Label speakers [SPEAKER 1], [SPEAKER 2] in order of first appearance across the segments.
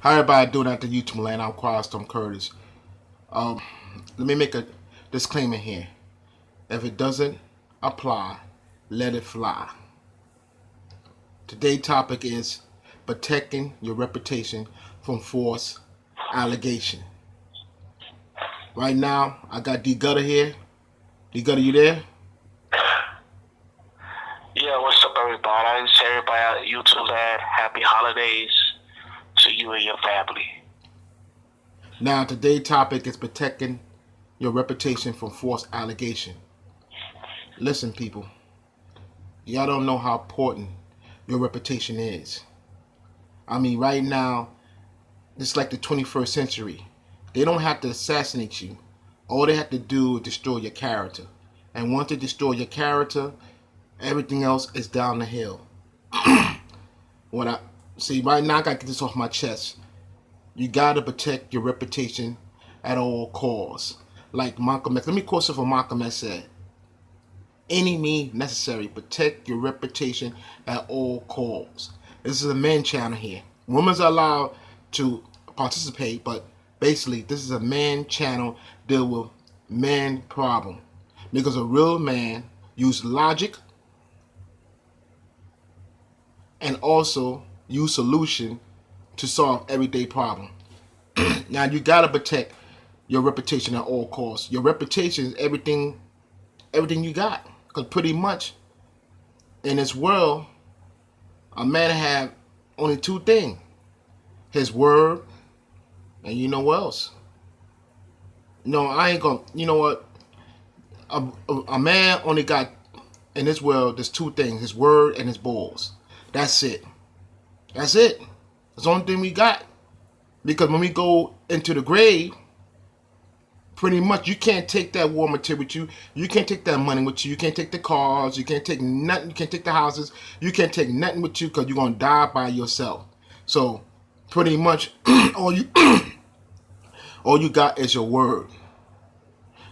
[SPEAKER 1] How everybody doing out the YouTube land? I'm Quietstorm Curtis. Um, Let me make a disclaimer here. If it doesn't apply, let it fly. Today's topic is protecting your reputation from false allegation. Right now, I got D Gutter here. D Gutter, you there?
[SPEAKER 2] Yeah, what's up, everybody? I just say everybody out YouTube land, happy holidays to you and your family.
[SPEAKER 1] Now, today's topic is protecting your reputation from false allegation. Listen, people, y'all don't know how important your reputation is. I mean, right now, it's like the 21st century. They don't have to assassinate you. All they have to do is destroy your character. And once they destroy your character, everything else is down the hill. When I see right now, I gotta get this off my chest. You gotta protect your reputation at all costs. Like Malcolm X. Let me quote something Malcolm X said. Any means necessary. Protect your reputation at all costs. This is a men channel here. Women are allowed to participate, but basically this is a man channel deal with man problem. Because a real man use logic and also use solution to solve everyday problem. Now you gotta protect your reputation at all costs. Your reputation is everything you got. Because pretty much in this world, a man have only two things: his word, and you know what else. No, I ain't gonna. You know what? A man only got in this world. There's two things: his word and his balls. That's it. That's it. That's the only thing we got. Because when we go into the grave, pretty much you can't take that war material with you. You can't take that money with you. You can't take the cars. You can't take nothing. You can't take the houses. You can't take nothing with you because you're gonna die by yourself. So pretty much all you got is your word.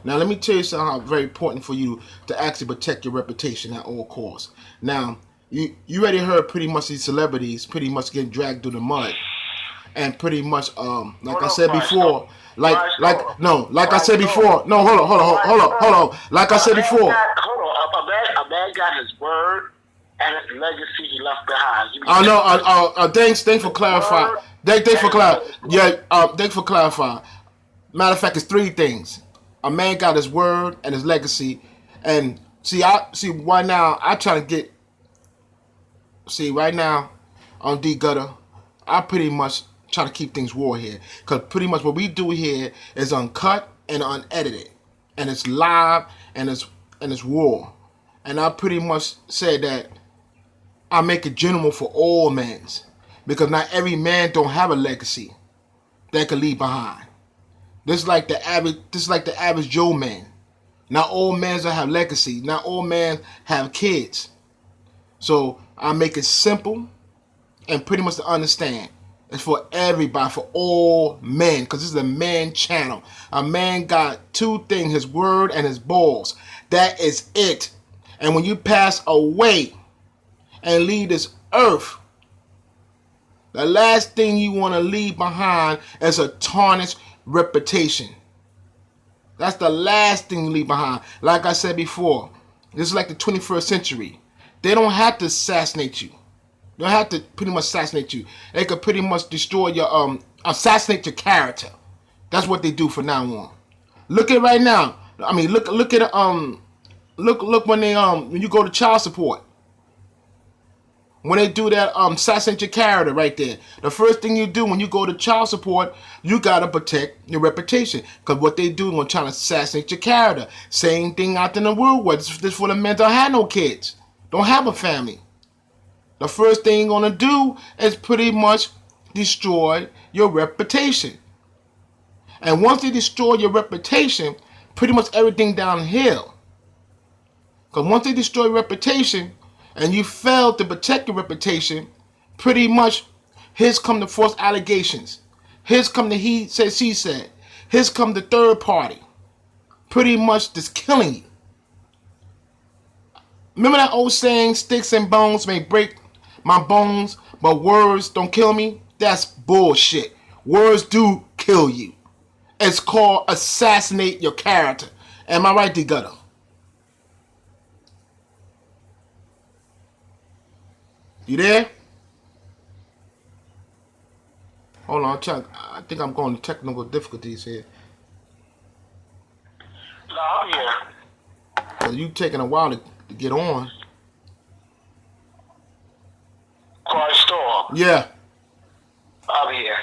[SPEAKER 1] Now let me tell you something very important for you to actually protect your reputation at all costs. Now you already heard pretty much these celebrities pretty much getting dragged through the mud, and pretty much like I said before, like I said before. No, hold on. Like I said before.
[SPEAKER 2] A man got his word and his legacy he left behind.
[SPEAKER 1] I know. Thanks for clarifying. Thanks for clarifying. Yeah. Thanks for clarifying. Matter of fact, it's three things. A man got his word and his legacy, and see right now I try to get. See right now on D Gutter, I pretty much try to keep things raw here, because pretty much what we do here is uncut and unedited, and it's live and it's raw, and I pretty much say that I make it general for all men, because not every man don't have a legacy that can leave behind. This is like the average Joe man. Not all men have legacy. Not all men have kids. So I make it simple and pretty much to understand. It's for everybody, for all men, because this is a man channel. A man got two things: his word and his balls. That is it. And when you pass away and leave this earth, the last thing you want to leave behind is a tarnished reputation. That's the last thing you leave behind. Like I said before, this is like the 21st century. They don't have to assassinate you. They don't have to pretty much assassinate you. They could pretty much destroy your assassinate your character. That's what they do from now on. Look at right now. I mean, look at look when they when you go to child support. When they do that assassinate your character right there. The first thing you do when you go to child support, you gotta protect your reputation. Because what they do when trying to assassinate your character. Same thing out in the world where this for the men that have no kids. Don't have a family. The first thing you're gonna do is pretty much destroy your reputation. And once they destroy your reputation, pretty much everything downhill. Because once they destroy your reputation and you fail to protect your reputation, pretty much here's come the false allegations. Here's come the he said, she said. Here's come the third party. Pretty much just killing you. Remember that old saying, sticks and bones may break my bones, but words don't kill me? That's bullshit. Words do kill you. It's called assassinate your character. Am I right, D Gutter? You there? Hold on, Chuck. I think I'm going to technical difficulties here.
[SPEAKER 2] No, I'm here.
[SPEAKER 1] Cause you taking a while to get on.
[SPEAKER 2] Quiet Storm.
[SPEAKER 1] Yeah.
[SPEAKER 2] I'm here.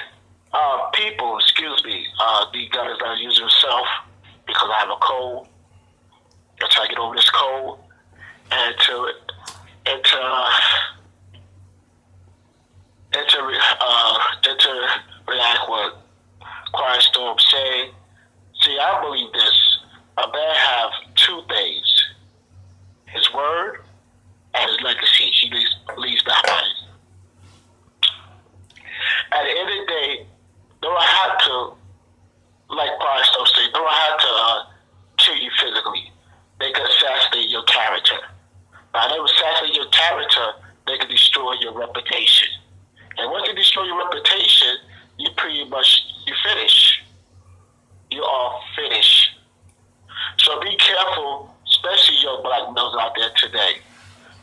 [SPEAKER 2] People, excuse me. The gun is not using himself because I have a cold. I'm trying to get over this cold and to react what Quiet Storm say. See, I believe this. A man have two things: his word and his legacy he leaves behind. At the end of the day, don't have to, like Quiet Storm say, don't have to kill you physically. They can assassinate your character. By them assassinating your character, they can destroy your reputation. And once they destroy your reputation, you finish. You are finished. So be careful, especially your black males out there today.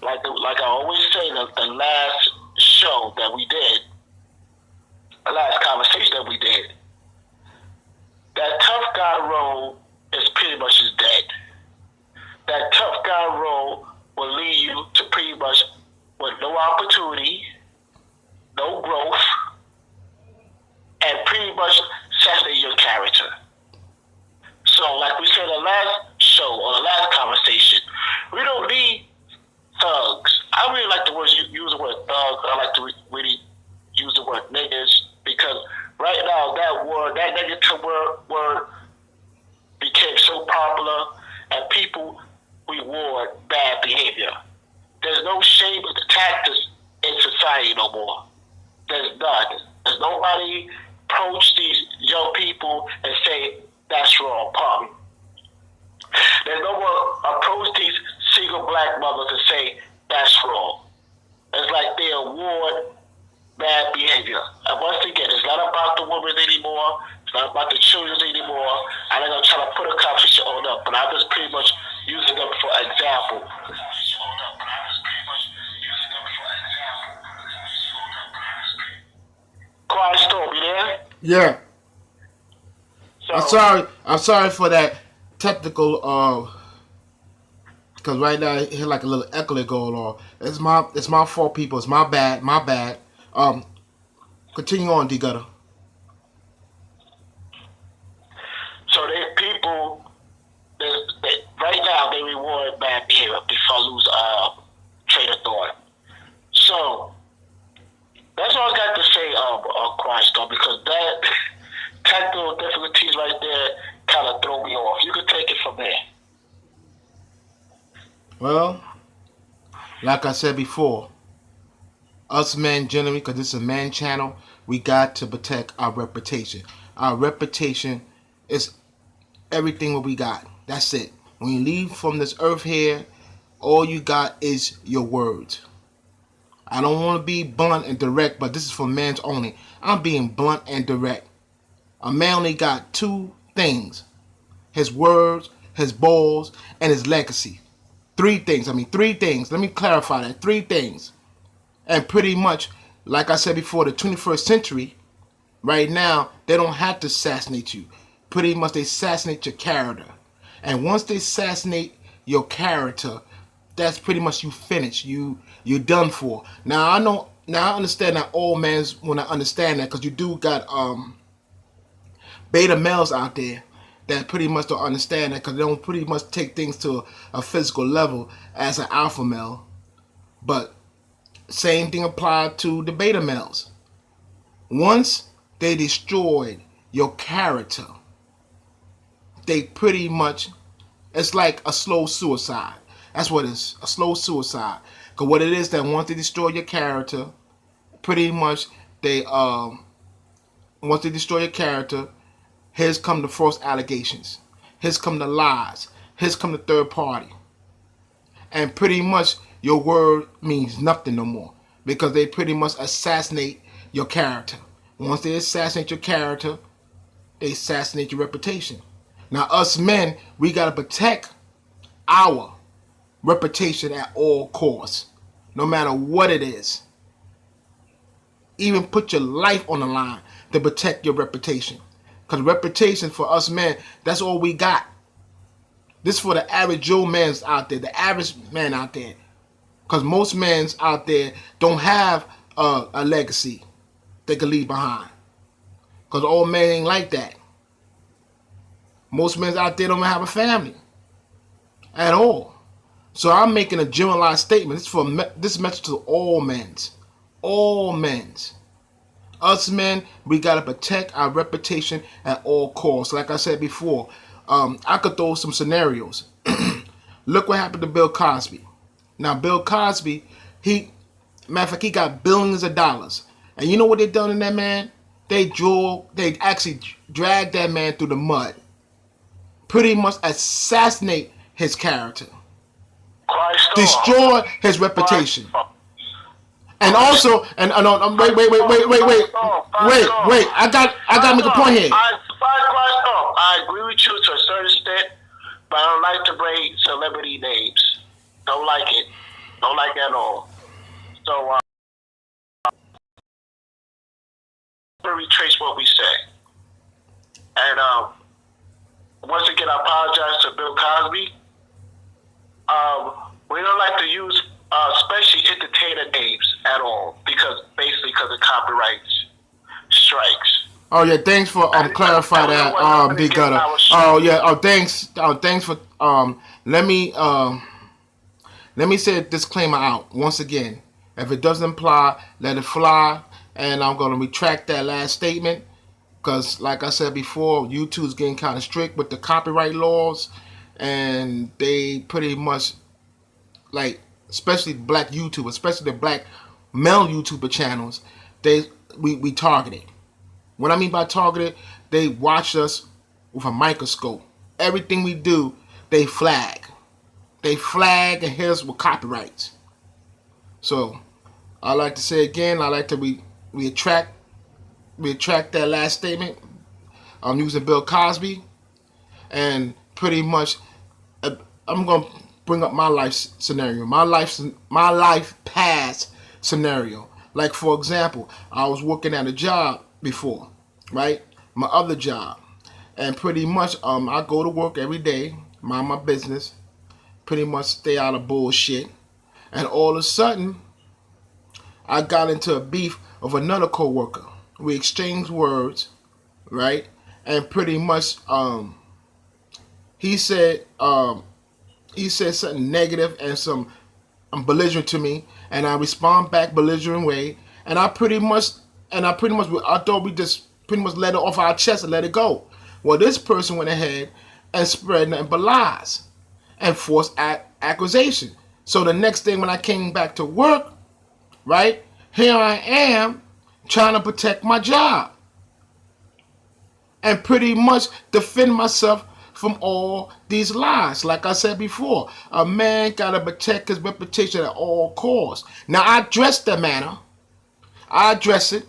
[SPEAKER 2] Like I always say, the last show that we did, the last conversation that we did, that tough guy role is pretty much is dead. That tough guy role will lead you to pretty much with no opportunity, no growth, and pretty much assassinate your character. So, like we said in the last show or the last conversation, we don't need thugs. I really like the word use the word thug. I like to really use the word niggas because right now that negative word became so popular and people reward bad behavior. There's no shame of the tactics in society no more. There's none. There's nobody approach these young people and say that's wrong, Pommy. There's no one approach these single black mothers and say that's wrong. It's like they award bad behavior. And once again, it's not about the women anymore. It's not about the children anymore. I'm not gonna try to put a conversation on them, but I'm just pretty much using them for example. Quiet Storm, you there?
[SPEAKER 1] Yeah.
[SPEAKER 2] So,
[SPEAKER 1] I'm sorry for that technical because right now I hear like a little echo going on. It's my fault, people. It's my bad. Continue on, D Gutter.
[SPEAKER 2] so right now they reward bad behavior before I lose train of thought. So that's all I got to say, Quiet Storm, because that technical difficulties right there kind of throw me off. You can take it from there.
[SPEAKER 1] Well, like I said before, us men generally, because this is a man channel, we got to protect our reputation. Our reputation is everything what we got. That's it. When you leave from this earth here, all you got is your words. I don't want to be blunt and direct, but this is for men only. I'm being blunt and direct. A man only got two things: his words, his balls, and his legacy. Three things. Let me clarify that. Three things. And pretty much, like I said before, the 21st century, right now, they don't have to assassinate you. Pretty much they assassinate your character. And once they assassinate your character, that's pretty much you finished. You're done for. Now I understand that all men want to understand that, because you do got beta males out there that pretty much don't understand that, because they don't pretty much take things to a physical level as an alpha male. But same thing applied to the beta males. Once they destroyed your character, they pretty much, it's like a slow suicide. That's what it is, a slow suicide. Because what it is, that once they destroy your character, pretty much once they destroy your character, here's come the false allegations. Here's come the lies. Here's come the third party. And pretty much your word means nothing no more, because they pretty much assassinate your character. Once they assassinate your character, they assassinate your reputation. Now, us men, we got to protect our reputation at all costs, no matter what it is. Even put your life on the line to protect your reputation. Because reputation for us men, that's all we got. This is for the average Joe man out there, the average man out there. Because most men out there don't have a legacy they can leave behind. Because all men ain't like that. Most men out there don't have a family at all. So I'm making a generalized statement. This message to all men. All men. Us men, we got to protect our reputation at all costs. Like I said before, I could throw some scenarios. Look what happened to Bill Cosby. Now, Bill Cosby, matter of fact, he got billions of dollars. And you know what they done to that man? They actually dragged that man through the mud. Pretty much assassinate his character. Destroy his reputation. And also, wait, I got to make a point here.
[SPEAKER 2] I agree with you to a certain extent, but I don't like to bring celebrity names. Don't like it. Don't like it at all. So, retrace what we say. And once again, I apologize to Bill Cosby. We don't like to use especially entertainer names at all because of copyright strikes.
[SPEAKER 1] Oh yeah, thanks for clarify that, Big Gutter. Oh yeah, thanks for let me say a disclaimer out once again. If it doesn't apply, let it fly, and I'm gonna retract that last statement because, like I said before, YouTube's getting kind of strict with the copyright laws, and they pretty much especially black YouTube, especially the black male YouTuber channels, we targeted. What I mean by targeted, they watch us with a microscope. Everything we do, they flag. They flag and hit us with copyrights. So, I like to say again, I like to retract that last statement. I'm using Bill Cosby, and pretty much, I'm gonna bring up my life scenario, my life past scenario. Like for example, I was working at a job before, right? My other job, and pretty much I go to work every day, mind my business, pretty much stay out of bullshit, and all of a sudden, I got into a beef of another coworker. We exchanged words, right? And pretty much he said something negative and some belligerent to me, and I respond back belligerent way, and I thought we just pretty much let it off our chest and let it go. Well, this person went ahead and spread nothing but lies and false accusation. So the next thing when I came back to work, right, here I am trying to protect my job and pretty much defend myself from all these lies. Like I said before, a man gotta protect his reputation at all costs. Now I addressed the matter. I addressed it.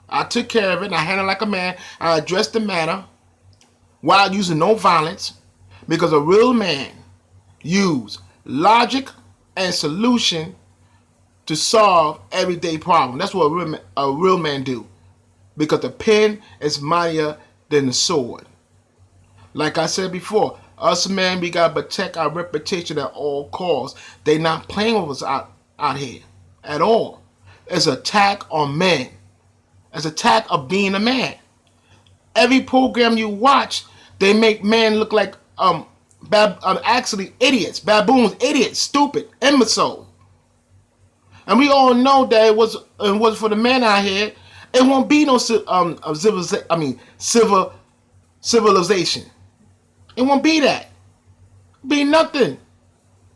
[SPEAKER 1] I took care of it. I handled it like a man. I addressed the matter while using no violence, because a real man use logic and solution to solve everyday problem. That's what a real man do, because the pen is mightier than the sword. Like I said before, us men, we gotta protect our reputation at all costs. They not playing with us out here at all. It's an attack on men. It's an attack of being a man. Every program you watch, they make men look like actually idiots, baboons, idiots, stupid, imbecile. And we all know that it was for the men out here, it won't be no civilization. It won't be that. It'd be nothing.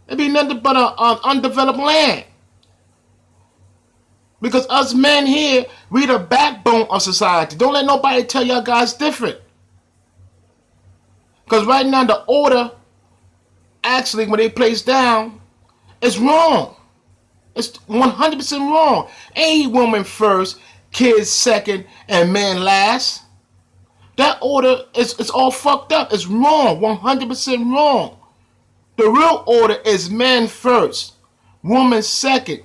[SPEAKER 1] It'd be nothing but an undeveloped land. Because us men here, we the backbone of society. Don't let nobody tell y'all guys different. Because right now the order, actually when they place down, it's wrong. It's 100% wrong. A woman first, kids second, and men last. That order is all fucked up. It's wrong, 100% wrong. The real order is men first, woman second,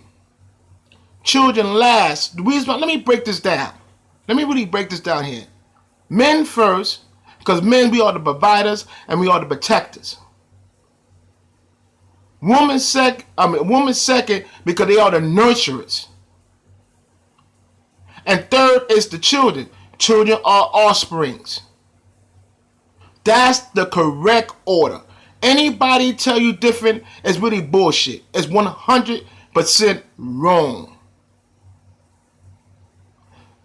[SPEAKER 1] children last. The reason, let me break this down. Let me really break this down here. Men first, because men, we are the providers and we are the protectors. Woman second, because they are the nurturers. And third is the children. Children are offsprings. That's the correct order. Anybody tell you different is really bullshit. It's 100% wrong.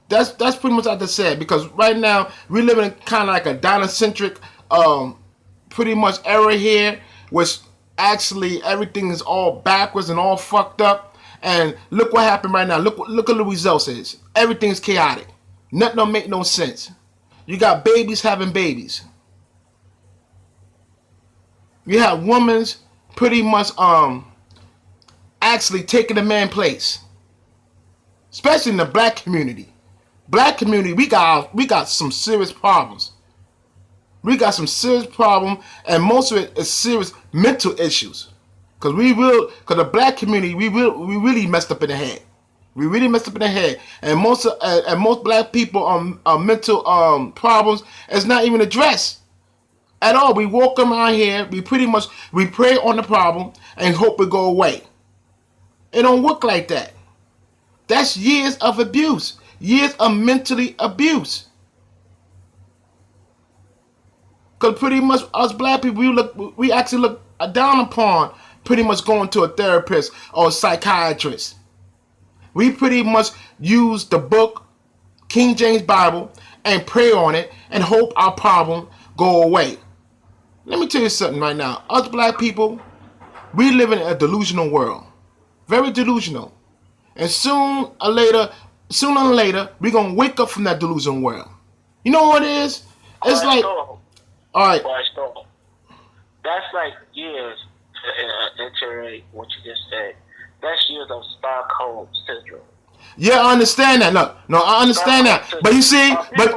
[SPEAKER 1] That's pretty much what I said, because right now we live in kind of like a dinocentric pretty much era here, which actually everything is all backwards and all fucked up. And look what happened right now. Look at the results is. Everything's chaotic. Nothing don't make no sense. You got babies having babies. You have women pretty much actually taking the man's place. Especially in the black community. Black community, we got some serious problems. We got some serious problems, and most of it is serious mental issues. Cause the black community, we really messed up in the head. We really messed up in the head, and most black people mental problems is not even addressed at all. We walk around here, we pray on the problem and hope it go away. It don't work like that. That's years of abuse, years of mentally abuse. Cause pretty much us black people, we actually look down upon pretty much going to a therapist or a psychiatrist. We pretty much use the book, King James Bible, and pray on it and hope our problem go away. Let me tell you something right now. Us black people, we live in a delusional world. Very delusional. And sooner or later, we're going to wake up from that delusional world. You know what it is? It's like, all right.
[SPEAKER 2] That's like years to iterate what you just said. That's years of Stockholm syndrome.
[SPEAKER 1] Yeah, I understand that. Look, no, I understand that. But you see, look,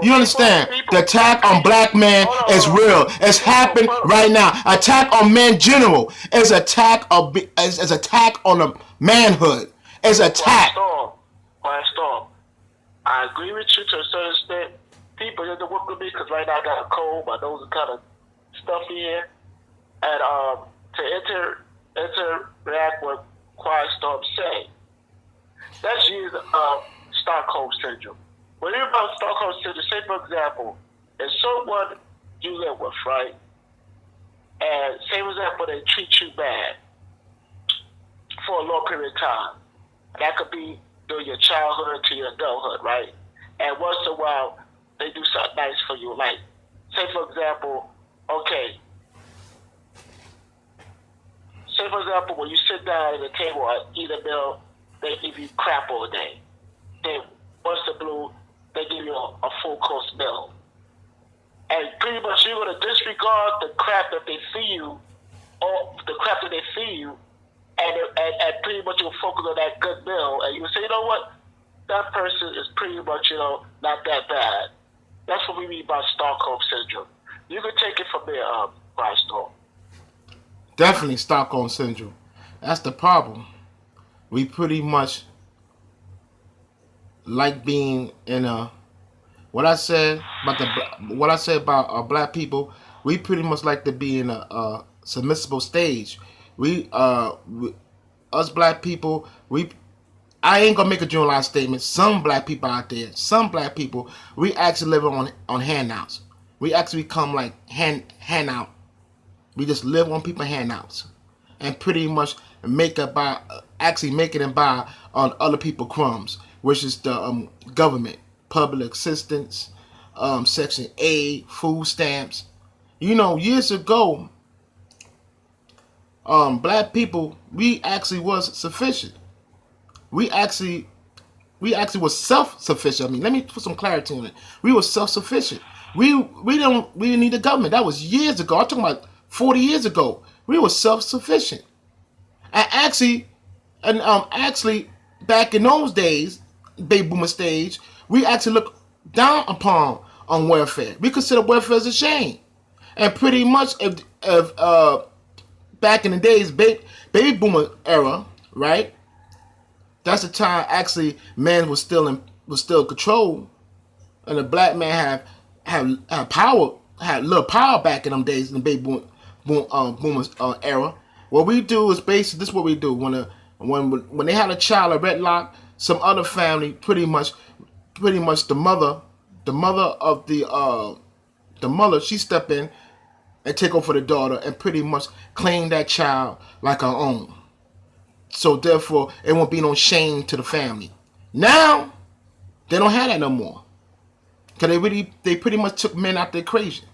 [SPEAKER 1] you understand. The attack on black men is real. It's happened right now. Attack on men general is attack on the manhood. It's attack.
[SPEAKER 2] Storm. I agree with you to a certain extent. People have to work with me because right now I got a cold. My nose is kind of stuffy here. And to interact with Quiet Storm say, that's years of Stockholm Syndrome. When you're about Stockholm Syndrome, say for example, if someone you live with, right, and say for example they treat you bad for a long period of time, that could be during your childhood to your adulthood, right? And once in a while, they do something nice for you, like, say for example, okay, say for example, when you sit down at the table and eat a meal, they give you crap all day. Then once the blue, they give you a full course meal. And pretty much you're going to disregard the crap that they feed you, and pretty much you'll focus on that good meal, and you say, you know what, that person is pretty much, not that bad. That's what we mean by Stockholm Syndrome. You can take it from there, Storm.
[SPEAKER 1] Definitely Stockholm Syndrome. That's the problem. We pretty much like being in what I said about black people. We pretty much like to be in a submissive stage. Us black people, I ain't gonna make a generalized statement. Some black people out there, we actually live on handouts. We actually come like handout. We just live on people's handouts, and pretty much make it by on other people's crumbs, which is the government, public assistance, Section 8, food stamps. Years ago, black people, we actually was sufficient. We actually was self-sufficient. I mean, let me put some clarity on it. We were self-sufficient. We didn't need the government. That was years ago. I'm talking about 40 years ago. We were self-sufficient. And actually, back in those days, baby boomer stage, we actually look down upon on welfare. We consider welfare as a shame. And pretty much, if back in the days, baby boomer era, right? That's the time actually man was still in control, and the black man have power, had little power back in them days in the baby boomers era. What we do is basically this: is what we do when they had a child a wedlock, some other family pretty much the mother of the mother, she step in and take over for the daughter and pretty much claim that child like her own. So therefore, it won't be no shame to the family. Now they don't have that no more, cause they pretty much took men out the equation.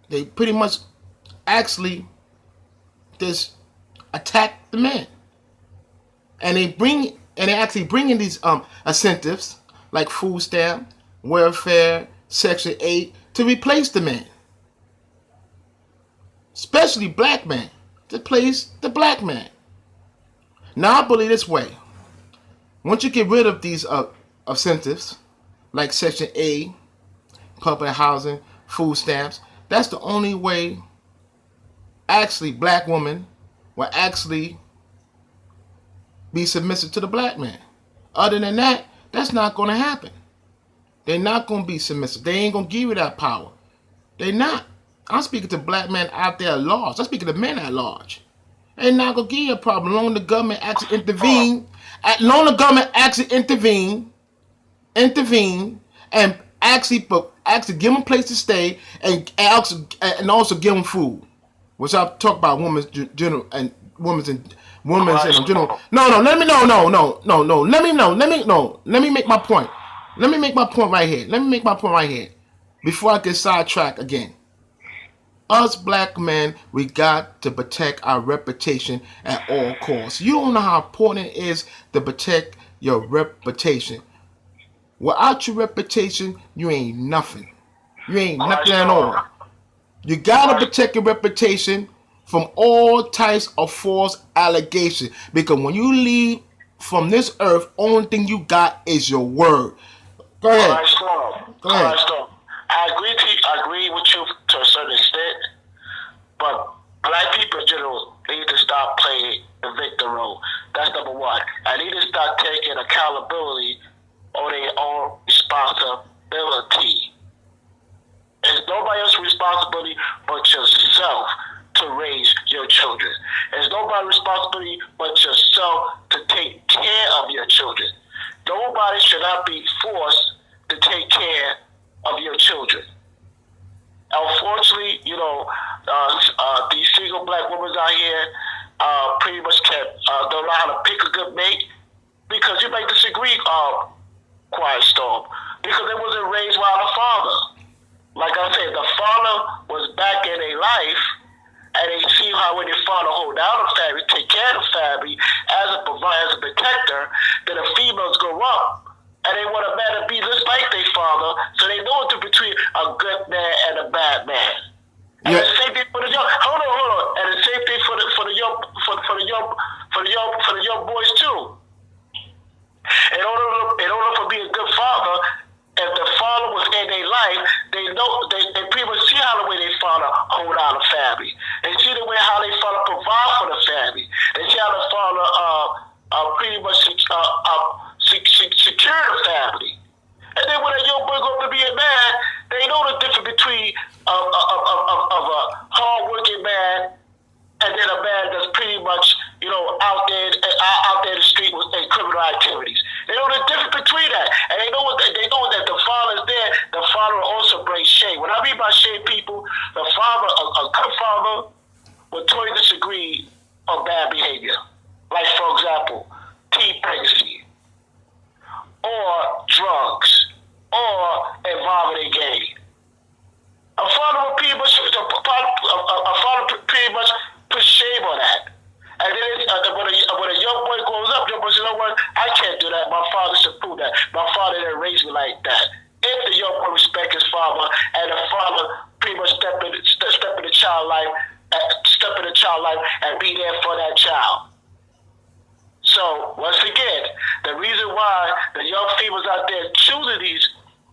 [SPEAKER 1] They pretty much actually just attack the men, and they actually bring in these incentives like food stamp, welfare, Section 8 to replace the men, especially black men, to replace the black man. Now I believe this way: once you get rid of these incentives like Section A, public housing, food stamps, that's the only way actually black women will actually be submissive to the black man. Other than that, that's not going to happen. They're not going to be submissive. They ain't going to give you that power. They're not. I'm speaking to black men out there at large. I'm speaking to men at large. They're not going to give you a problem. Long the government actually intervene. Long the government actually intervene, and actually give them a place to stay and also give them food. Which I'll talk about women's general and women's in general. Let me make my point. Let me make my point right here. Before I get sidetracked again. Us black men, we got to protect our reputation at all costs. You don't know how important it is to protect your reputation. Without your reputation, you ain't nothing. You ain't nothing at all. You gotta protect your reputation from all types of false allegations. Because when you leave from this earth, only thing you got is your word. Go ahead.
[SPEAKER 2] Go ahead. I agree with you to a certain extent, but black people in general need to stop playing the victim role. That's number one. I need to start taking accountability on their own responsibility. It's nobody else's responsibility but yourself to raise your children. It's nobody's responsibility but yourself to take care of your children. Nobody should not be forced to take care of your children. Unfortunately, these single black women out here pretty much don't know how to pick a good mate, because you may disagree, Quiet Storm, because they wasn't raised by the father. Like I said, the father was back in their life, and they see how when their father hold down the family, take care of the family as a provider, as a protector, then the females grow up, and they want a man to be just like their father, so they know the difference between a good man and a bad man. And the same thing for the young. Hold on. And the same thing for the young boys too. In order for being a good father, if the father was in their life, they know they pretty much see how the way their father hold down the family. They see the way how they father provide for the family. They see how the father pretty much secure the family. And then when a young boy grow up to be a man, they know the difference between of a hard-working man and then a man that's pretty much, out there in the street with criminal activities. They know the difference between that, and they know that the father's there. The father also brings shame. When I mean by shame, people, the father, a good father, will totally disagree on bad behavior. Like, for example, teen pregnancy, or drugs, or involving in gang. A father will pretty much put shame on that. And then when a young boy grows up, young boy says, "You know what? I can't do that. My father should prove that. My father didn't raise me like that." If the young boy respect his father, and the father pretty much step in the child life, and be there for that child. So once again, the reason why the females out there choosing these.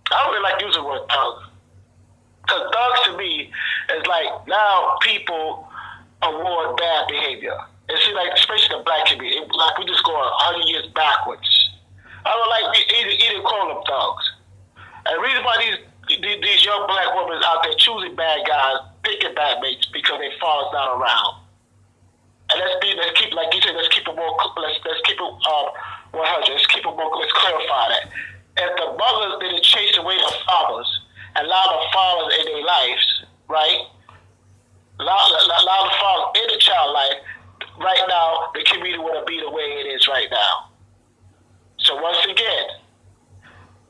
[SPEAKER 2] I don't really like using the word thugs. Because thugs to me is like now people award bad behavior. And see, like, especially the black community, like we just go 100 years backwards. I don't like either call them thugs. And the reason why these young black women out there choosing bad guys, picking bad mates because their father's not around. And let's keep, like you said, let's keep it more, let's keep it 100. Let's keep it more, let's clarify that. If the mothers didn't chase away the fathers and allow the fathers in their lives, right? Allow the fathers in the child life, right now, the community wouldn't be the way it is right now. So once again,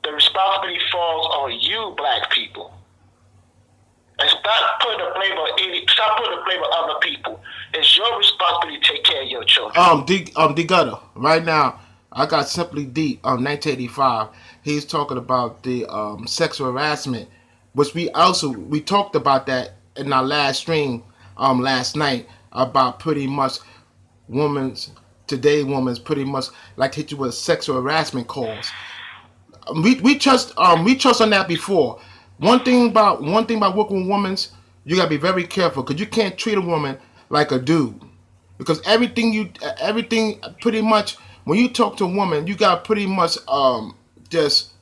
[SPEAKER 2] the responsibility falls on you, black people. And stop putting the blame on other people. It's your responsibility to take care of your children.
[SPEAKER 1] D Gutter, right now, I got Simply D 1985. He's talking about the sexual harassment, which we talked about that in our last stream last night, about pretty much today women's pretty much like hit you with sexual harassment calls. We trust on that before. One thing about working with women, you gotta be very careful because you can't treat a woman like a dude. Because everything pretty much when you talk to a woman, you gotta pretty much just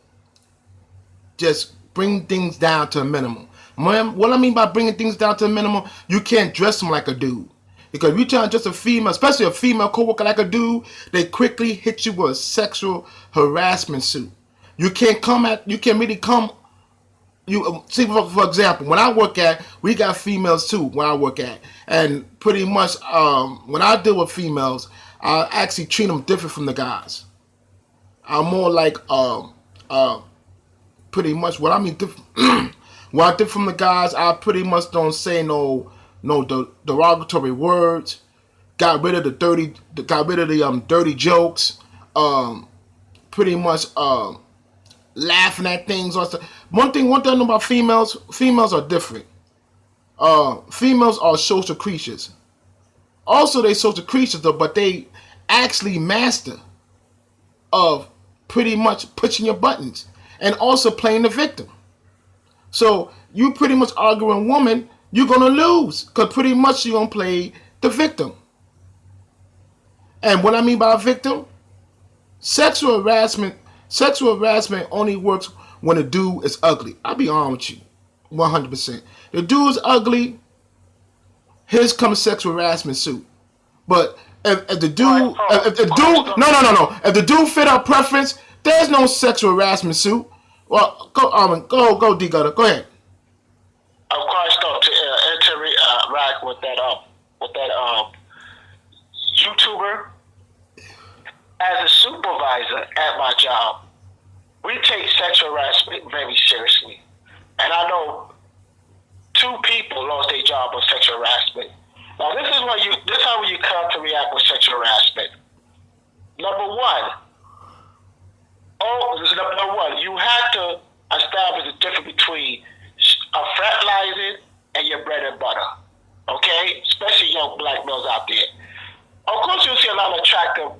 [SPEAKER 1] bring things down to a minimum. What I mean by bringing things down to a minimum, you can't dress them like a dude. Because if you try to dress a female, especially a female coworker like a dude, they quickly hit you with a sexual harassment suit. You can't really come. You see, for example, when I work at, we got females too. When I work at, and pretty much when I deal with females, I actually treat them different from the guys. I'm more like pretty much what I mean. What I did from the guys, I pretty much don't say no derogatory words. Got rid of the dirty jokes. Pretty much laughing at things. One thing about females are different. Females are social creatures. Also, they social creatures though, but they actually master of pretty much pushing your buttons and also playing the victim. So you pretty much arguing woman, you're gonna lose because pretty much you're gonna play the victim. And what I mean by a victim, sexual harassment only works when a dude is ugly. I'll be honest with you, 100%. The dude is ugly, here's comes sexual harassment suit. But if the dude, if the dude fit our preference, there's no sexual harassment suit. Well, go, D Gutter, go ahead.
[SPEAKER 2] Of course, though, to interact with that YouTuber, as a supervisor at my job, we take sexual harassment very seriously. And I know 2 people lost their job on sexual harassment. Now, this is how you come to react with sexual harassment. Number one, you have to establish the difference between fraternizing and your bread and butter. Okay? Especially young black males out there. Of course, you'll see a lot of attractive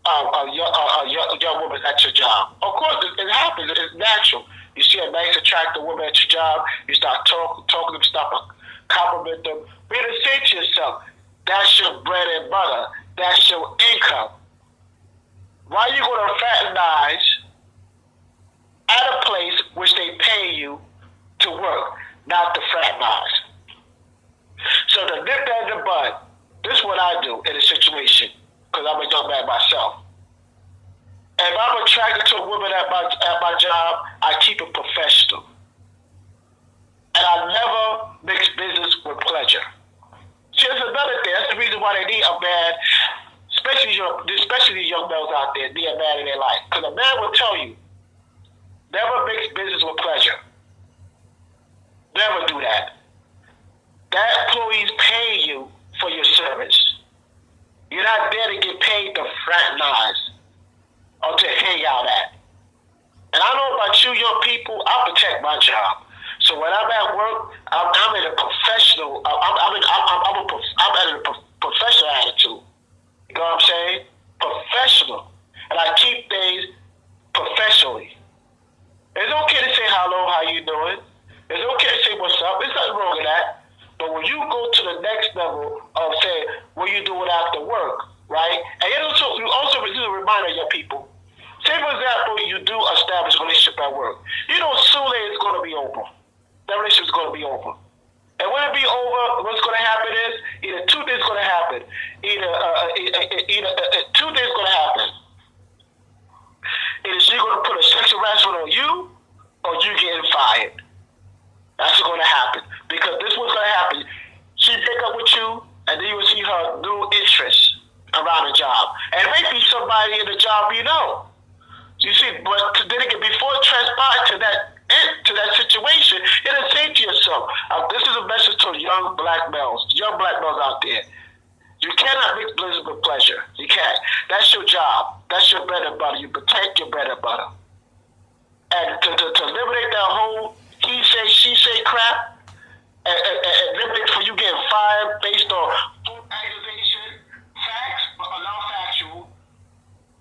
[SPEAKER 2] young women at your job. Of course, it happens. It's natural. You see a nice, attractive woman at your job, you start talking to them, start to compliment them. But you say to yourself, that's your bread and butter. That's your income. Why are you going to fraternize at a place which they pay you to work, not to fraternize? So to nip that in the bud, this is what I do in a situation, because I'm a young man myself. If I'm attracted to a woman at my job, I keep it professional. And I never mix business with pleasure. See, that's another thing. That's the reason why they need a man, especially these young males out there, need a man in their life. Because a man will tell you, never mix business with pleasure. Never do that. That employee's paying you for your service. You're not there to get paid to fraternize or to hang out at. And I know about you young people, I protect my job. So when I'm at work, I'm in a professional. I'm at a professional attitude. You know what I'm saying? Professional, and I keep things professionally. next level of saying, what you doing after work, right? And you also this is a reminder of your people. Say, for example, you do establish a relationship at work. You know, soon it's going to be over. That relationship is going to be over. And when it be over, what's going to happen is either two things going to happen. Either two things going to happen. Either she's going to put a sexual harassment on you, or you getting fired. That's what's going to happen. Because this was going to happen. She pick up with you, and then you will see her new interest around the job. And maybe somebody in the job you know. You see, but then again, before it transpired to that situation, you didn't say to yourself, this is a message to young black males out there. You cannot mix blizzard with pleasure. You can't. That's your job. That's your bread and butter. You protect your bread and butter. And to eliminate that whole he say, she say crap, and eliminate for you getting fired based on full accusation, facts, but non-factual,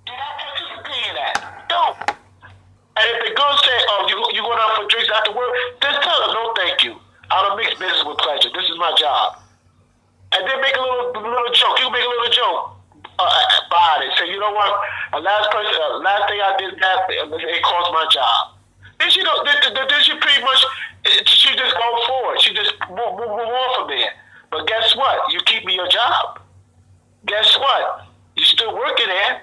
[SPEAKER 2] do not participate in that. Don't. And if the girl say, oh, you going out for drinks after work, just tell her, no thank you. I don't mix business with pleasure. This is my job. And then make a little joke. You make a little joke about it. Say, you know what? Last thing I did that, it cost my job. Then she pretty much, she just go forward. She just move on from there. But guess what? You keep me your job. Guess what? You still working there.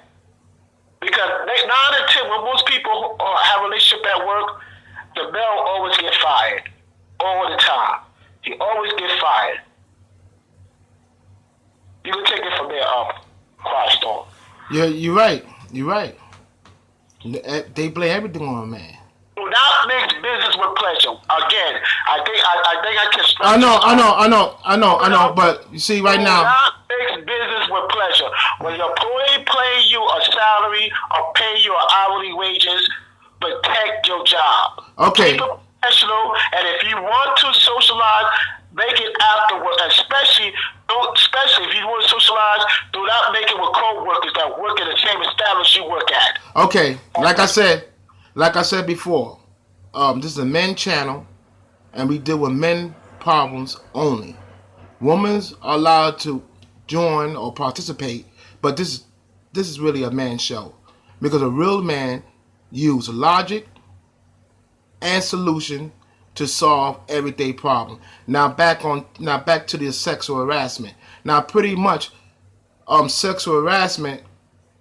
[SPEAKER 2] Because 9 out of 10, when most people have a relationship at work, the male always get fired. All the time. He always get fired. You can take it from there up, Quiet Storm.
[SPEAKER 1] Yeah, you're right. You're right. They blame everything on a man.
[SPEAKER 2] Do not mix business with pleasure. Again, I think I can.
[SPEAKER 1] I know. But you see, right now.
[SPEAKER 2] Do not mix business with pleasure. When your employee paying you a salary or paying you hourly wages, protect your job.
[SPEAKER 1] Okay.
[SPEAKER 2] Keep it professional, and if you want to socialize, make it afterward. Especially if you want to socialize, do not make it with co-workers that work in the same establishment you work at.
[SPEAKER 1] Okay, like I said before, this is a men channel, and we deal with men problems only. Women are allowed to join or participate, but this is really a man show, because a real man uses logic and solution to solve everyday problem. Now back to the sexual harassment. Now pretty much, sexual harassment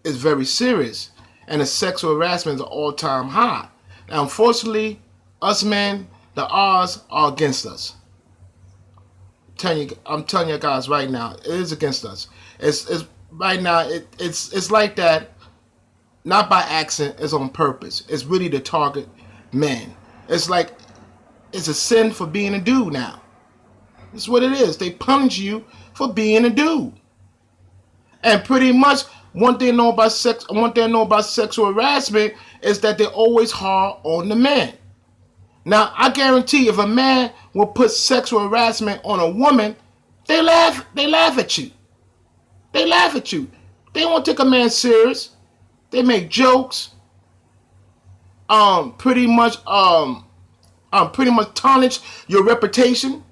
[SPEAKER 1] is very serious, and the sexual harassment is an all-time high. Now, unfortunately, us men, the odds are against us. I'm telling you guys right now, it is against us. It's right now. It's like that, not by accident. It's on purpose. It's really to target men. It's like it's a sin for being a dude now. That's what it is. They punish you for being a dude. And pretty much, one thing I know about sexual harassment is that they're always hard on the man. Now, I guarantee if a man will put sexual harassment on a woman, they laugh at you. They laugh at you. They won't take a man serious. They make jokes. Pretty much tarnish your reputation,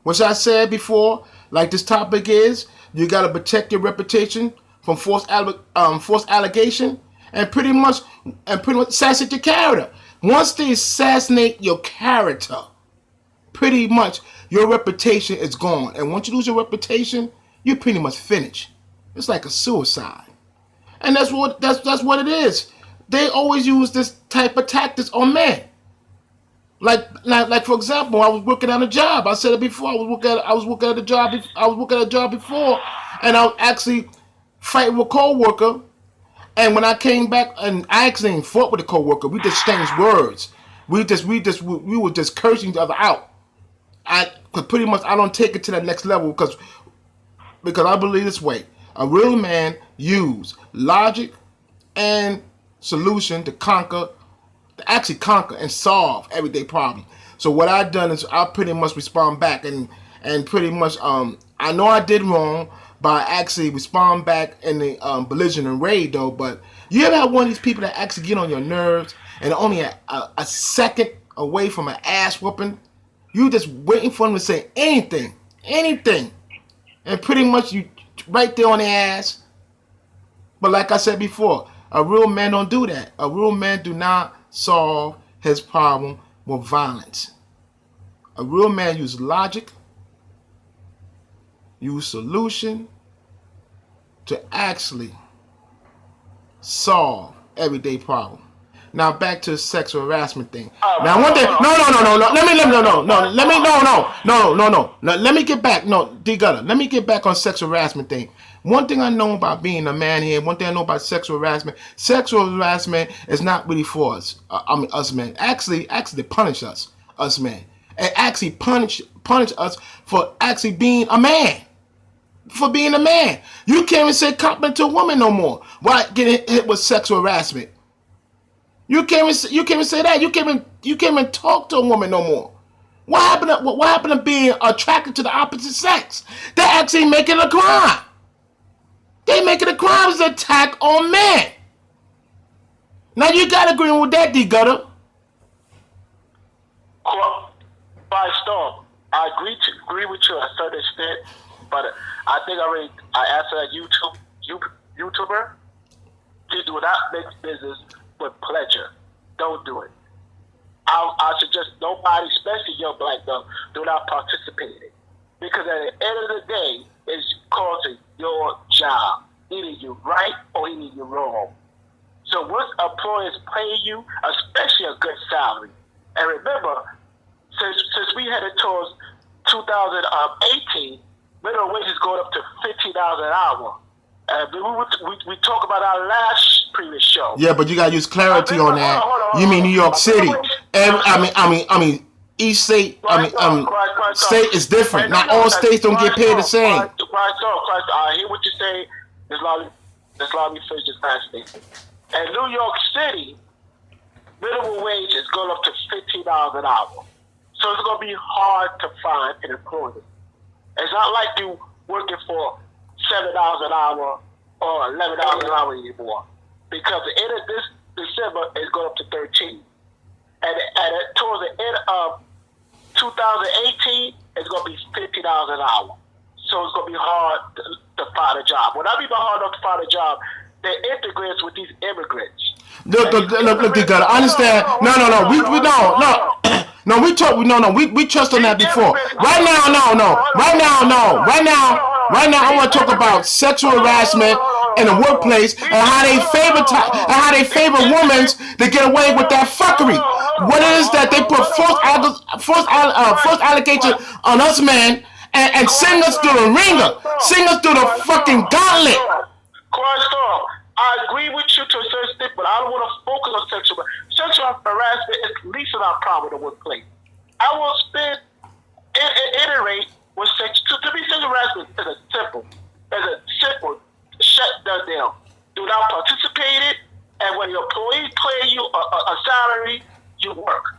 [SPEAKER 1] which I said before. Like this topic is, you gotta protect your reputation from false allegation, and pretty much assassinate your character. Once they assassinate your character, pretty much your reputation is gone. And once you lose your reputation, you pretty much finish. It's like a suicide, and that's what it is. They always use this type of tactics on men. Like for example, I was working at a job. I said it before. I was working at a job before, and I was actually fighting with a co-worker. And when I came back, and I actually didn't fought with the co-worker, we just exchanged words. We were just cursing each other out. Cause pretty much I don't take it to the next level because I believe this way: a real man use logic and solution to actually conquer and solve everyday problem. So what I've done is I pretty much respond back and pretty much I know I did wrong, but I actually respond back in the belligerent raid though. But you ever have one of these people that actually get on your nerves and only a second away from an ass whooping? You just waiting for them to say anything, and pretty much you right there on their ass. But like I said before, a real man don't do that. A real man do not solve his problem with violence. A real man use logic, use solution to actually solve everyday problem. Now back to the sexual harassment thing. Now one thing, let me get back. No, D Gutter, let me get back on sexual harassment thing. One thing I know about being a man here, one thing I know about sexual harassment is not really for us. Us men. Actually, they punish us men. And actually punish us for actually being a man. For being a man. You can't even say compliment to a woman no more. Why getting hit with sexual harassment? You can't even say that. You can't even talk to a woman no more. What happened to being attracted to the opposite sex? They actually make it a crime. They make it a crime as an attack on men. Now you gotta agree with that, D Gutter.
[SPEAKER 2] By Storm, I agree with you to a certain extent, but I think I answered that YouTuber. You do not make business with pleasure. Don't do it. I suggest nobody, especially young black men, do not participate in it. Because at the end of the day, it's causing your job. Either you're right or either you're wrong. So once employers pay you, especially a good salary, and remember, since we headed towards 2018, minimum wage is going up to $15 an hour. We talked about our last previous show.
[SPEAKER 1] Yeah, but you gotta use clarity on that.
[SPEAKER 2] Hold on,
[SPEAKER 1] you mean New York City? I mean, each state. State is different. Not all states don't get paid the same.
[SPEAKER 2] I hear what you're saying. Just let me finish this last thing. In New York City, minimum wage is going up to $15 an hour. So it's going to be hard to find an employment. It's not like you working for $7 an hour or $11 an hour anymore. Because the end of this December is going up to 13. And towards the end of 2018, it's going to be $50 an hour. So it's going to be hard to find a job. When I mean by hard enough to find a job, they're integrates with these immigrants.
[SPEAKER 1] Look, they gotta understand. No. No, we touched on that before. Right now, I want to talk about sexual harassment in the workplace and how they favor women to get away with that fuckery. What is that they put false allegation on us men and sing us through the ringer, sing us through the fucking gauntlet.
[SPEAKER 2] I agree with you to a certain extent, but I don't want to focus on sexual harassment. Is least of our problem in the workplace. I will iterate with to be sexual harassment is a simple shut down. Do not participate in it, and when your employees pay you a salary, you work.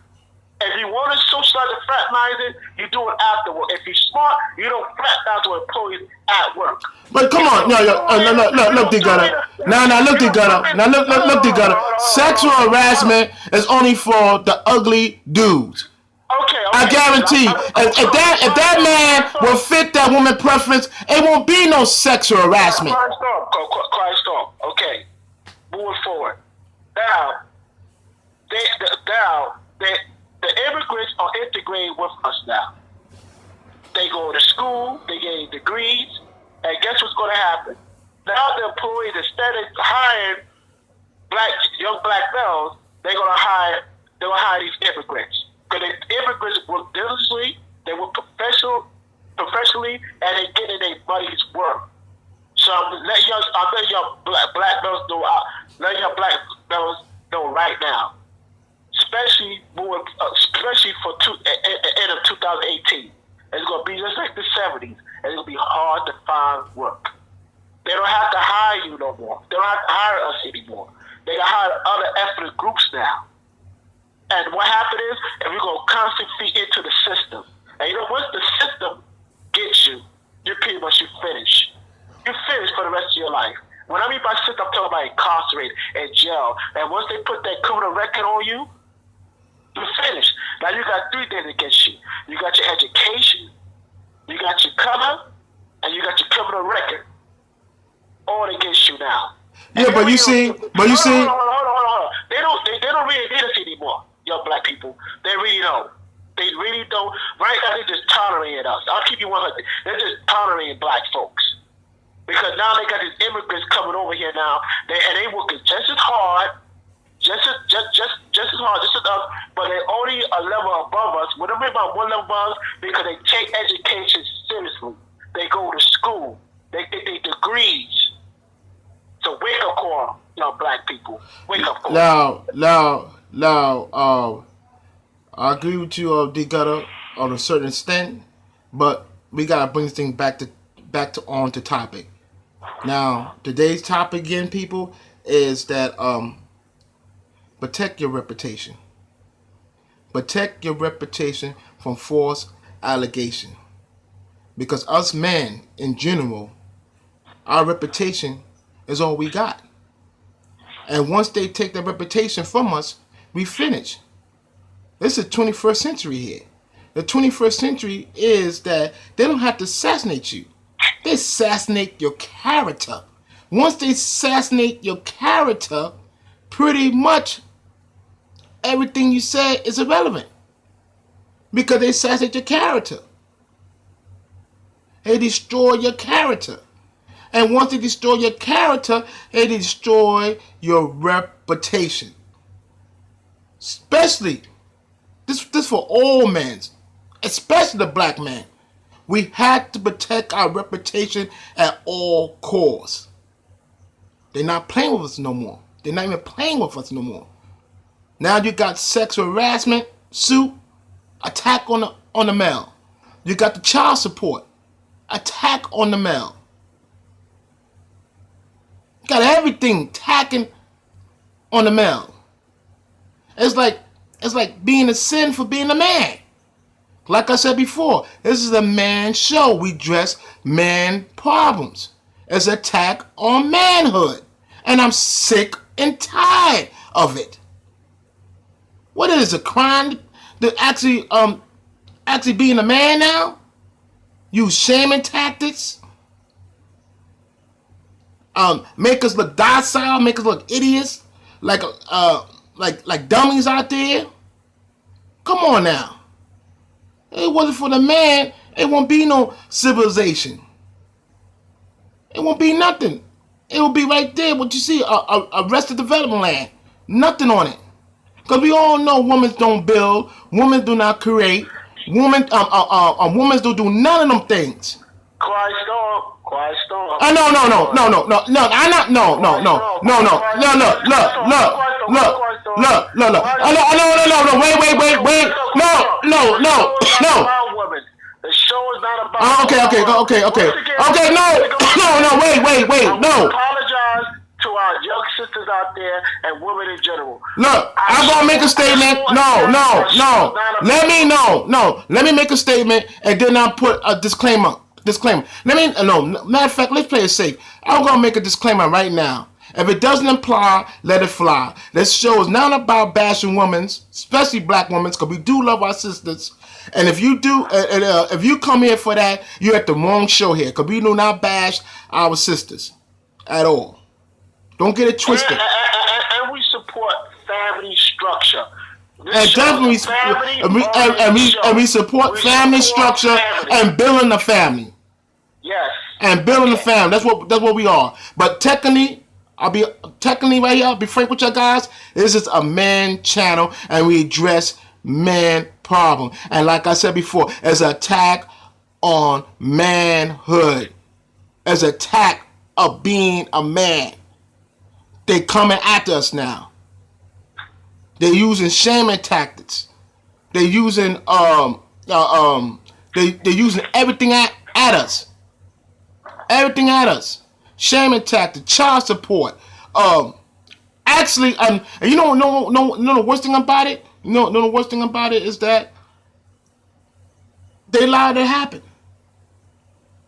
[SPEAKER 2] If you want to socialize and fraternize it, you do it afterward. If you're smart, you don't fraternize with employees at work.
[SPEAKER 1] But come on, look, D Gutter. Look, D Gutter. Sexual harassment is only for the ugly dudes.
[SPEAKER 2] Okay.
[SPEAKER 1] I guarantee, if that man will fit that woman preference, it won't be no sexual harassment.
[SPEAKER 2] Christ off. Okay. Moving forward. Now, the immigrants are integrated with us now. They go to school, they get degrees, and guess what's going to happen? Now the employees, instead of hiring young black males, they're going to hire these immigrants. Because the immigrants work diligently, they work professionally, and they get in their money's worth. So let your black males know right now. Especially for end of 2018. It's going to be just like the 70s. And it's going to be hard to find work. They don't have to hire you no more. They don't have to hire us anymore. They can hire other ethnic groups now. And what happened is, if we're going to constantly feed into the system, and you know, once the system gets you, you're pretty much finished. You're finished for the rest of your life. When I mean by system, I'm talking about incarcerated and jail. And once they put that criminal record on you, you're finished. Now you got three things against you. You got your education, you got your color, and you got your criminal record all against you now.
[SPEAKER 1] Yeah, but you see,
[SPEAKER 2] Hold on. They don't really need us anymore, young black people. They really don't. They really don't. Right now, they're just tolerating us. I'll keep you 100. They're just tolerating black folks. Because now they got these immigrants coming over here now, and they working just as hard, just as hard, just as us, but they're only a level above us. When they're about one level above us, because they take education seriously. They go to school. They get their degrees. So wake up call, young black people. Wake up call.
[SPEAKER 1] Now, I agree with you, D Gutter, on a certain extent, but we gotta bring this thing back to on to topic. Now, today's topic again, people, is that protect your reputation. Protect your reputation from false allegation. Because us men, in general, our reputation is all we got. And once they take that reputation from us, we finish. This is the 21st century here. The 21st century is that they don't have to assassinate you. They assassinate your character. Once they assassinate your character, pretty much everything you say is irrelevant. Because they assassinate your character. They destroy your character. And once they destroy your character, they destroy your reputation. Especially, this for all men, especially the black man. We have to protect our reputation at all costs. They're not playing with us no more. They're not even playing with us no more. Now you got sexual harassment suit, attack on the male. You got the child support, attack on the male. You got everything attacking on the male. It's like being a sin for being a man. Like I said before, this is a man show. We address man problems. It's an attack on manhood. And I'm sick and tired of it. What is a crime to actually being a man now? Use shaming tactics. Make us look docile, make us look idiots, like dummies out there. Come on now. It wasn't for the man, it won't be no civilization. It won't be nothing. It will be right there, what you see, a Arrested Development land. Nothing on it. Because we all know women don't build, women do not create, women don't do none of them things.
[SPEAKER 2] Quiet storm.
[SPEAKER 1] No. I'm not. No. Look. No.
[SPEAKER 2] The show is not about.
[SPEAKER 1] Okay. No. Wait. No.
[SPEAKER 2] Apologize to our young sisters out there and women in general.
[SPEAKER 1] Look, I'm gonna make a statement. No. Let me make a statement, and then I'll put a disclaimer. Matter of fact, let's play it safe. I'm gonna make a disclaimer right now. If it doesn't apply, let it fly. This show is not about bashing women, especially black women, because we do love our sisters. And if you do, if you come here for that, you're at the wrong show here, because we do not bash our sisters at all. Don't get it twisted.
[SPEAKER 2] And we support family structure.
[SPEAKER 1] And definitely, we support family structure and building a family.
[SPEAKER 2] Yes.
[SPEAKER 1] And building a family. That's what we are. But technically right here, I'll be frank with you guys, this is a man channel, and we address man problem. And like I said before, it's an attack on manhood. It's an attack of being a man. They coming after us now. They're using shaming tactics. They're using they're using everything at us. Everything at us. Shaming tactics, child support. Actually, and you know the worst thing about it? The worst thing about it is that they allowed it to happen.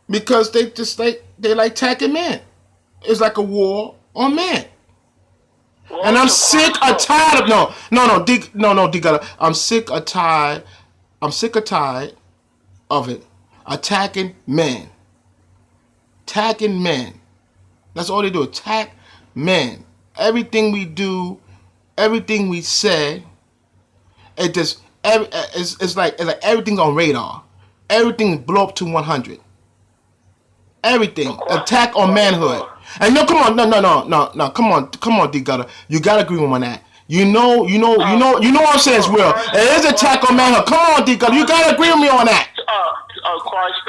[SPEAKER 1] Because they like attacking men. It's like a war on men. And I'm sick or tired of D. I'm sick or tired of it attacking men. attacking men. That's all they do, attack men. Everything we do, everything we say, it just it's like everything's on radar. Everything blow up to 100. Everything attack on manhood. And no, come on, no, come on, D Gutter. You gotta agree with me on that. You know what I'm saying is real. It is attack on manhood. Come on, D Gutter. You gotta agree with me on that.
[SPEAKER 2] Christ,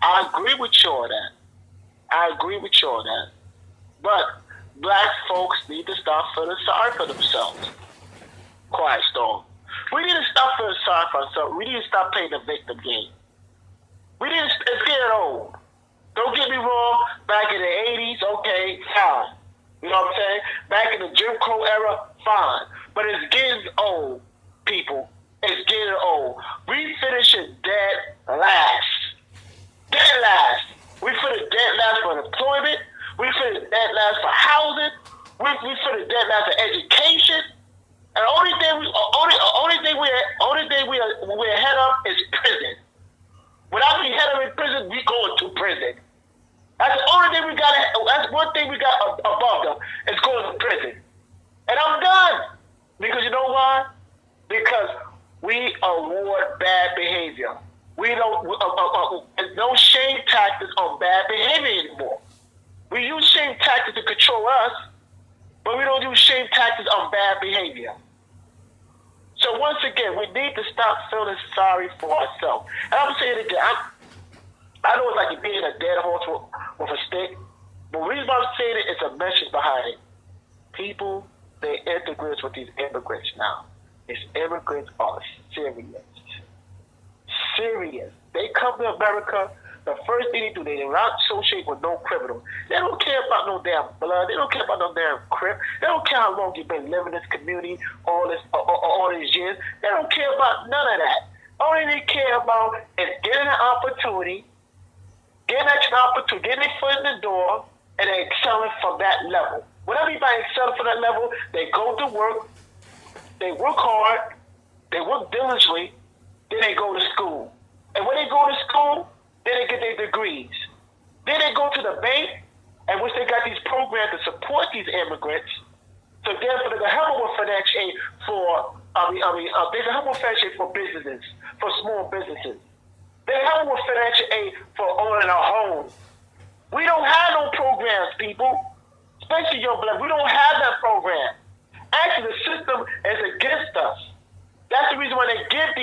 [SPEAKER 2] I agree with you on that. I agree with you on that. But black folks need to stop feeling sorry for themselves. Quiet storm. We need to stop feeling sorry for ourselves. We need to stop playing the victim game. It's getting old. Don't get me wrong, back in the 80s, okay, fine. You know what I'm saying? Back in the Jim Crow era, fine. But it's getting old, people. It's getting old. We finishing dead last. Dead last. We finna dead last for employment. We finna dead last for housing. We finna dead last for education. And the only thing we're ahead of is prison. Without being head of in prison, we going to prison. That's the only thing we got. That's one thing we got above them is going to prison. And I'm done. Because you know why? Because we award bad behavior. We don't. There's no shame tactics on bad behavior anymore. We use shame tactics to control us, but we don't use shame tactics on bad behavior. So once again, we need to stop feeling sorry for ourselves. And I'm saying it again. I know it's like you're beating a dead horse with a stick, but the reason why I'm saying it is a message behind it. People, they integrate with these immigrants now. These immigrants are serious. Serious. They come to America, the first thing they do, they not associate with no criminal. They don't care about no damn blood. They don't care about no damn crip. They don't care how long you've been living in this community all these years. They don't care about none of that. All they care about is getting an opportunity, getting their foot in the door, and they excelling from that level. When everybody excelling from that level, they go to work, they work hard, they work diligently, then they go to school. And when they go to school, then they get their degrees. Then they go to the bank, and which they got these programs to support these immigrants. So therefore, they can help them with financial aid they can help them with financial aid for businesses, for small businesses. They help them with financial aid for owning a home. We don't have no programs, people. Especially young black. We don't have that program. Actually, the system is against us. That's the reason why they give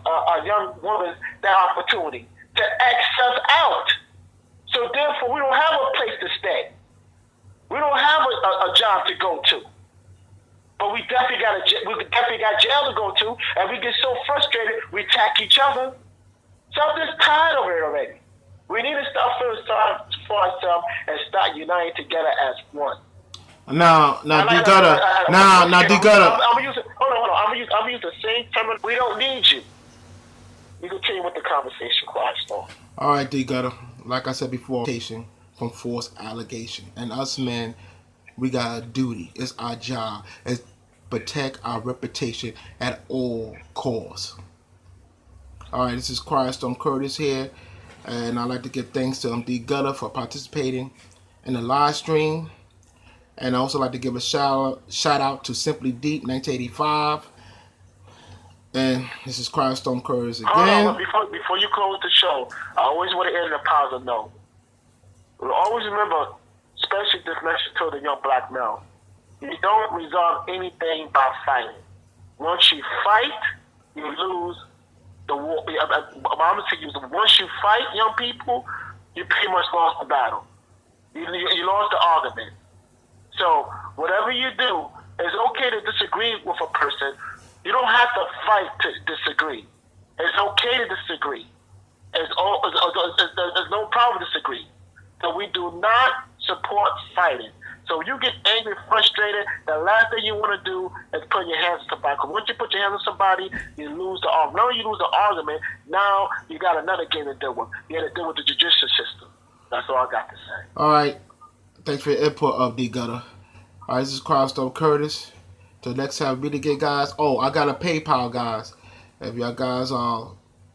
[SPEAKER 2] our young women that opportunity to X us out. So therefore, we don't have a place to stay. We don't have a job to go to. But we definitely got jail to go to, and we get so frustrated we attack each other. So I'm just tired of it already. We need to stop feeling sorry for ourselves and start uniting together as one.
[SPEAKER 1] Now, D Gutter.
[SPEAKER 2] I'm gonna use the same term. We don't need you. We continue with the conversation, Christ.
[SPEAKER 1] All right, D Gutter. Like I said before, from false allegation, and us men, we got a duty. It's our job. It's protect our reputation at all costs. All right, this is Quietstone Curtis here, and I'd like to give thanks to D Gutter for participating in the live stream. And I also like to give a shout out to Simply Deep 1985. And this is Quietstone Curtis again.
[SPEAKER 2] Before you close the show, I always want to end on a positive note. Always remember, especially this message to the young black male, you don't resolve anything by fighting. Once you fight, you lose the war. I'm going to say once you fight, young people, you pretty much lost the battle. You lost the argument. So whatever you do, it's okay to disagree with a person. You don't have to fight to disagree. It's okay to disagree. There's no problem to disagree. So we do not support fighting. So you get angry, frustrated, the last thing you want to do is put your hands on somebody. Because once you put your hands on somebody, you lose the argument. Not only you lose the argument, now you got another game to deal with. You got to deal with the judicial system. That's all I got to say.
[SPEAKER 1] All right. Thanks for your input of D Gutter. All right, this is Quietstone Curtis. Till next time, really good guys. Oh, I got a PayPal, guys. If y'all guys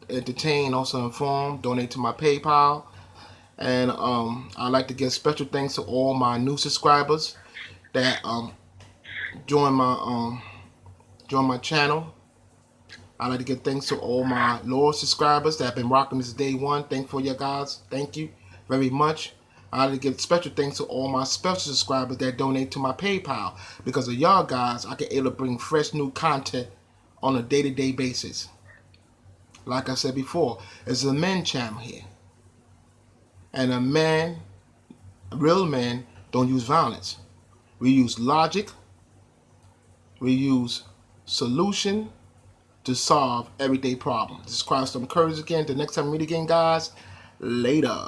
[SPEAKER 1] entertain, also inform. Donate to my PayPal. And I'd like to give special thanks to all my new subscribers that join my channel. I'd like to give thanks to all my loyal subscribers that have been rocking this day one. Thank for you guys. Thank you very much. I'd like to give special thanks to all my special subscribers that donate to my PayPal. Because of y'all guys, I can able to bring fresh new content on a day-to-day basis. Like I said before, it's a men channel here. And real men don't use violence. We use logic. We use solution to solve everyday problems. This is Christ Courage again. The next time we meet again, guys, later.